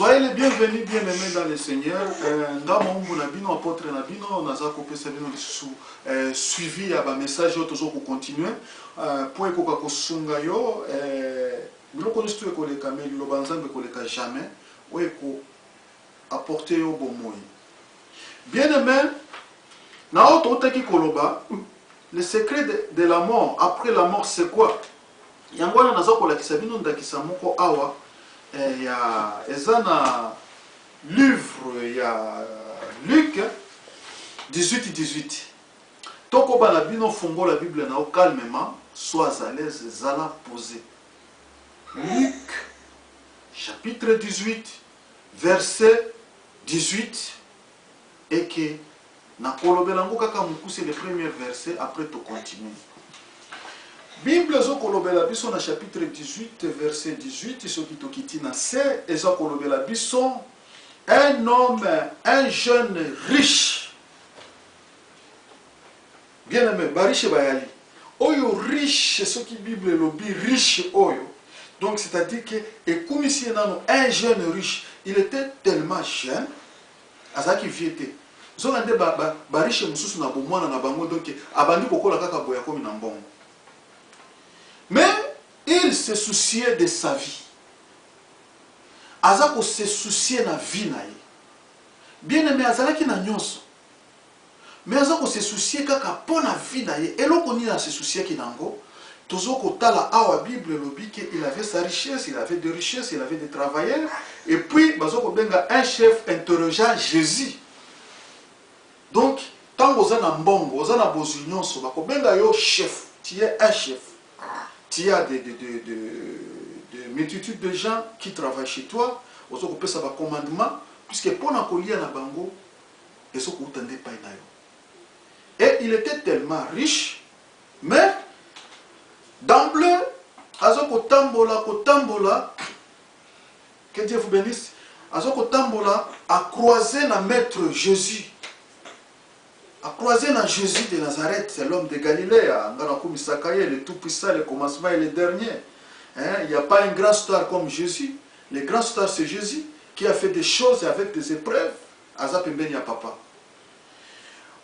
Soyez les bienvenus, bien-aimés dans le Seigneur. Ndamombu na bino, apôtre na bino, nazako pesa bino suivi à ba message yo toujours pour continuer. Pour ekoka kosunga yo, biloko nistu ekoleka mais liloba nzambe ekoleka jamais. Ou eko apporter yo bomoi. Bien-aimés, na oto otaki koloba, le secret de la mort, après la mort c'est quoi? Yangwana nazako lakisa bino ndakisa moko awa. Il y a un livre, il y a Luc 18-18. Toko banabino fongo la Bible na calmement, sois à l'aise, zala posé. Luc chapitre 18, verset 18. Et que na kolobelango kaka mukuse le premier verset, après tu continues. Bible zo kolobela biso na chapitre 18 verset 18 soki tokiti na se ezo kolobela biso un homme, un jeune riche. Bien aimé, bariche bayali. Oyo riche soki Bible lobi riche oyo. Donc c'est-à-dire que ekumisi nano un jeune riche, il était tellement jeune azaki viete. Zolande bariche mususu na bomwana na bango donc abandi kokola kaka boya komi na mbongo. Mais il se souciait de sa vie. Azako se souciait de la vie naïe. Bien aimé, azalaki na nyonso. Mais azako se souciait kaka pour la vie naïe. Et l'on connaît se soucier qui nango. Tozoko tala awa Bible lobi qu'il avait sa richesse, il avait des richesses, il avait des travailleurs. Et puis bazoko benga un chef interrogea Jésus. Donc tant ozana mbongo, ozana bozu nyonso, bako benga yo chef. Tu es un chef. Il y a des multitudes de gens qui travaillent chez toi, ils ont coupé ça par commandement, puisque pour la coller à la bango, ils ont coupé pas une. Et il était tellement riche, mais d'emblée, Kotambola, que Dieu vous bénisse, Kotambola a croisé la maître Jésus. A croisé dans Jésus de Nazareth, c'est l'homme de Galilée, le tout-puissant, le commencement et le dernier. Il n'y a pas un grand star comme Jésus. Le grand star, c'est Jésus, qui a fait des choses avec des épreuves. Azapembenia papa.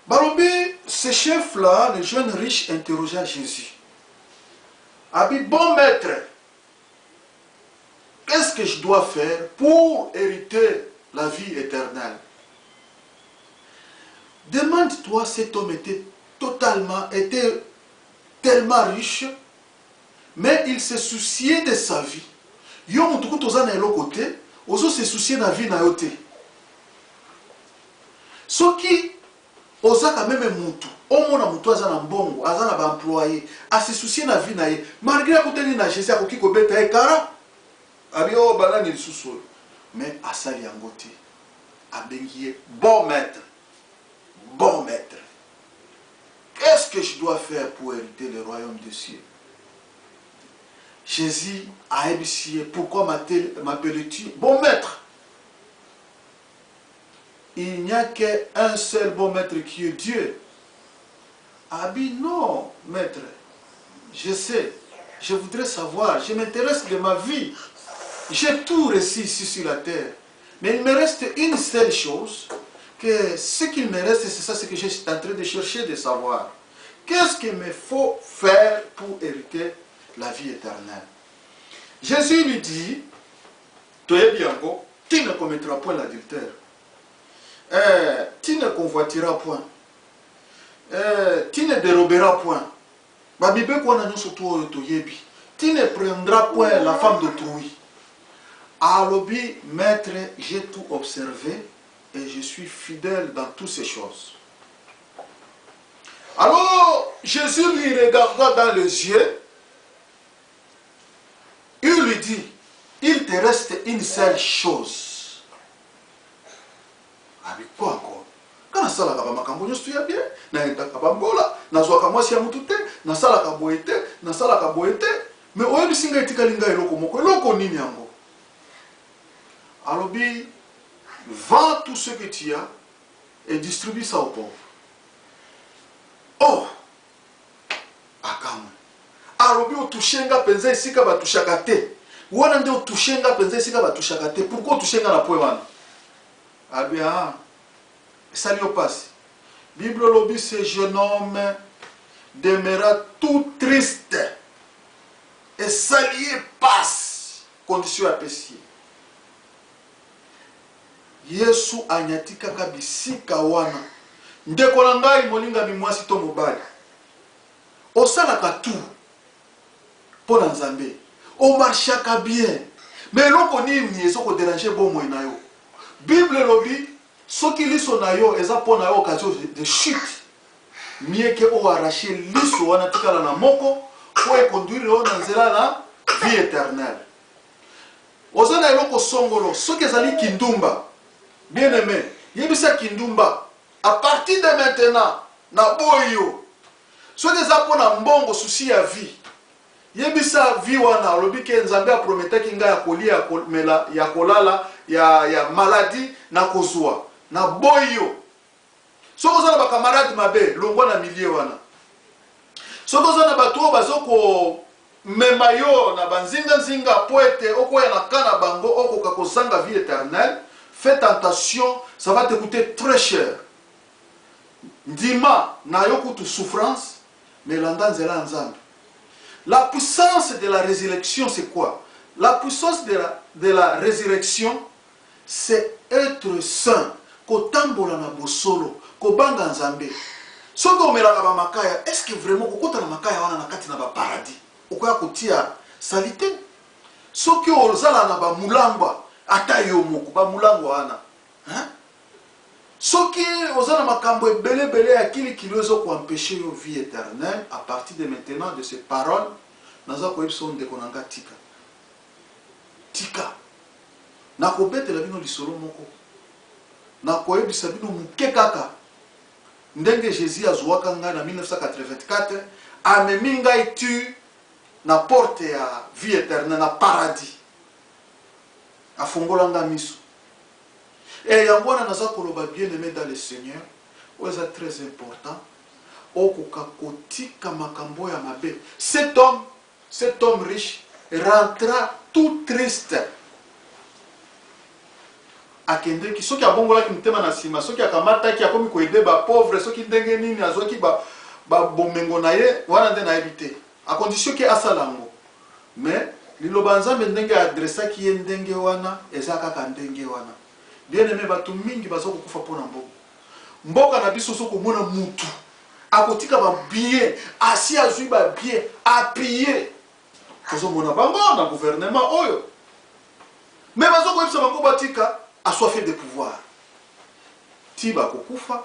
Barobi, ce chef-là, le jeune riche, interrogea Jésus. Abi, bon maître, qu'est-ce que je dois faire pour hériter la vie éternelle? Demande-toi, cet homme était tellement riche, mais il se souciait de sa vie. Yo mutuku tozana elo côté, ozo se soucier de la vie na yote. Soki oza quand même mutu, omona mutu azana mbongo, azana ba employé, a se soucier de la vie na ye. Malgré côté na Jésus akoki ko beta e kara, abi o banani lisusu. Mais asali yangote, abengiye bon maître. Bon maître, qu'est-ce que je dois faire pour hériter le royaume des cieux? Jésus a ébissé. Pourquoi m'appelles-tu bon maître? Il n'y a qu'un seul bon maître qui est Dieu. Ah bien non, maître, je sais, je voudrais savoir, je m'intéresse de ma vie. J'ai tout réussi ici sur la terre. Mais il me reste une seule chose. Que ce qu'il me reste, c'est ça ce que je suis en train de chercher de savoir. Qu'est-ce qu'il me faut faire pour hériter la vie éternelle? Jésus lui dit, tu ne commettras point l'adultère. Tu ne convoiteras point. Tu ne déroberas point. Tu ne prendras point la femme d'autrui. Alobi, maître, j'ai tout observé. Et je suis fidèle dans toutes ces choses. Alors, Jésus lui regarda dans les yeux. Il lui dit, il te reste une seule chose. Avec quoi encore? Quand ça la makambo nyosu ya bien, na etaka bambola, na zwaka mwasi ya mutu te, na sala ka boete, na sala ka boete, mais oyebi singa etika linga eloko moko, eloko nini yango? Alobi, vends tout ce que tu as et distribue ça aux pauvres. Oh! Akam. Alobi otushenga penza isika batushaka te. wana nde otushenga penza esika batushaka te. Pourquoi otushenga na poe wana? Ah bien, esali yo pasi. Bible lobi, ce jeune homme demeura tout triste et salié passe condition apesi. Yesu anyatika kabisika wana. Ndeko na ngai molinga mwasi to mobali. Osalaka tout pour Nzambe. O marchaka bien. Mais loko nini ezoko déranger bomo na yo. Bible lobi soki liso na yo eza pona yo occasion de chute. Mieux que o arracher liso wana tikala na moko pour conduire yo na nzela na vie éternelle. Ozana eloko songolo soki ezali kindumba. Bien aimé, yebisa kindumba à partir de maintenant na boyo. Soki eza pona mbongo souci ya vie. Yebisa vie wana lobi ke Nzambe a prometaki nga ya kolia ya komela ya kolala ya maladie na kozwa na boyo. Soko za na ba camarade mabe longwa na milieu wana. Soko za na bato bazoko mema yo na banzinga nzinga poete okoya na kana bango okoka kozanga vie éternelle. Fais attention, ça va te coûter très cher. Ndima na yo kutu souffrance mais l'andanzela nzambe. La puissance de la résurrection, c'est quoi? La puissance de la résurrection, c'est être saint. Kotambola na bosolo, kobanga nzambe. Soki omelaka ba makaya, est-ce que vraiment kokota na makaya wana na kati na ba paradis? Okoya kotia salite? Soki ozala na ba mulangwa, ata yo moko ba mulangwa wana. Hein? Soki ozala makambo ebele bele ya kili kilozo ko empêcher yo vie éternelle à partir de maintenant de ces paroles naza ko ebso ndeko nanga tika. Tika. Na ko betela bino lisolo moko. Na ko ebisa bino muke kaka. Ndenge Jésus azwaka nga na 1984 amemi ngai tu na porte ya vie éternelle na paradis. Afongola nga miso. Et yangwana naza koloba bien aimé dans le Seigneur, c'est très important. Okuka kotika makambo ya mabe. Cet homme riche rentra tout triste. Akende ki soki abongola ki mtema na sima, soki akamata ki akomi ko aider ba pauvre, soki ndenge nini azoki ba bomengo na ye, wana nde na ebité. A condition ki asalango. Mais liloba nzambe ndenge adressa ki ye ndenge wana, ezaka ka ndenge wana. Bien aimé, bato mingi bazoko kufa pona mboka. Mboka na biso soko mona mutu. Akotika ba bien, asi azui ba bien, appuyer. Kozo mona bango na gouvernement oyo. Mais bazoko yebisa bango batika assoiffé de pouvoir. Ti ba kokufa,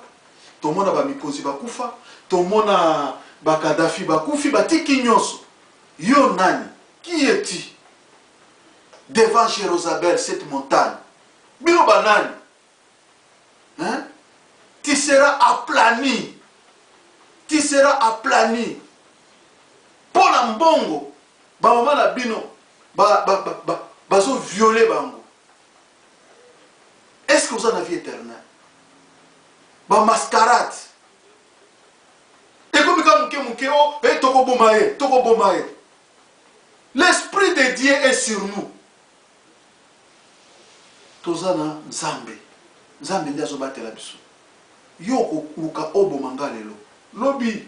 to mona ba mikozi ba kufa, to mona ba Kadhafi ba kufi batiki nyonso. Yo nani? Qui es-tu? Devant Jérusalem, cette montagne. Bino banani, hein? Tu seras aplani. Tu seras aplani. Pour l'ambongo, ba maman na bino, bazo violer bango. Est-ce que vous en avez éternel? Ba mascarade. Et comme quand muke o, toko bomae. L'esprit de Dieu est sur nous. Tozana Nzambe. Nzambe ndi azobatela biso. Yo luka obo mangalelo. Lobi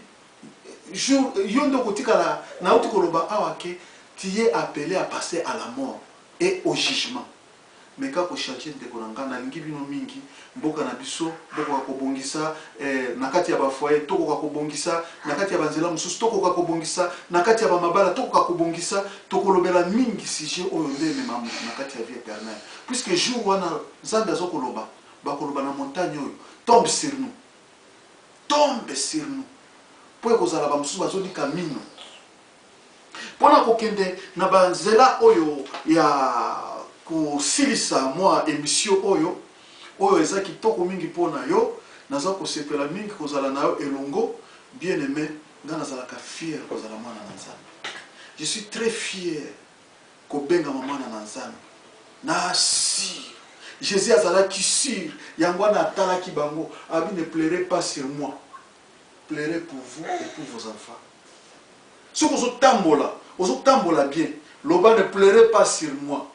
jour yondo kotika na uti koloba awake tu es appelé à passer à la mort et au jugement. Mais quand ko changer de konanga na lingi bino mingi mboka na biso boko ko bongisa nakati ya ba foyer toko ko bongisa nakati ya banzela mususu toko ko bongisa nakati ya ba mabala toko ko bongisa toko lobela mingi sujet oyo ndeme mamu nakati ya vie éternelle puisque jour wana Nzambe azokoloba bakoloba na montagne oyo tombe sur nous po kozala ba mususu bazoli kamino pona kokende na banzela oyo ya kosilisa moi émission oyo eza kitoko mingi pona yo naza kosepela mingi kozala na yo elongo bien aimé nga nazalaka fier kozala mwana na Nzambe. Je suis très fier kobenga mwana na Nzambe na si Jésus azalaki sur yango na atalaki bango abi ne pleurez pas sur moi, pleurez pour vous et pour vos enfants. Ce que vous tambola bien Loba, ne pleurez pas sur moi.